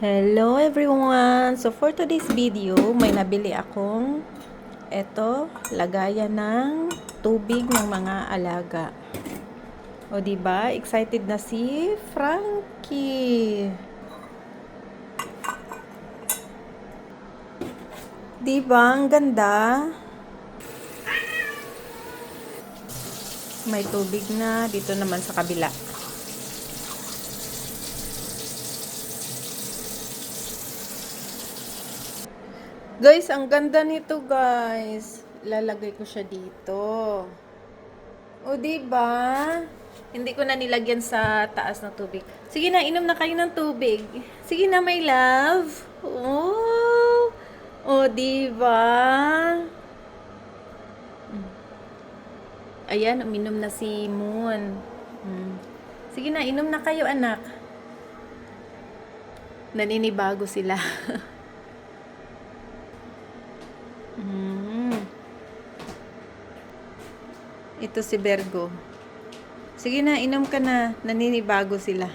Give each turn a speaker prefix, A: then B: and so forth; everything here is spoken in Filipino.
A: Hello everyone! So for today's video, may nabili akong lagayan ng tubig ng mga alaga. O diba? Excited na si Frankie. Diba? Ang ganda. May tubig na dito naman sa kabila. Guys, ang ganda nito, guys. Lalagay ko siya dito. O, diba? Hindi ko na nilagyan sa taas ng tubig. Sige na, inom na kayo ng tubig. Sige na, my love. Oh! O, diba? Ayan, uminom na si Moon. Sige na, inom na kayo, anak. Naninibago sila. Ito si Virgo. Sige na, inom ka na. Naninibago sila.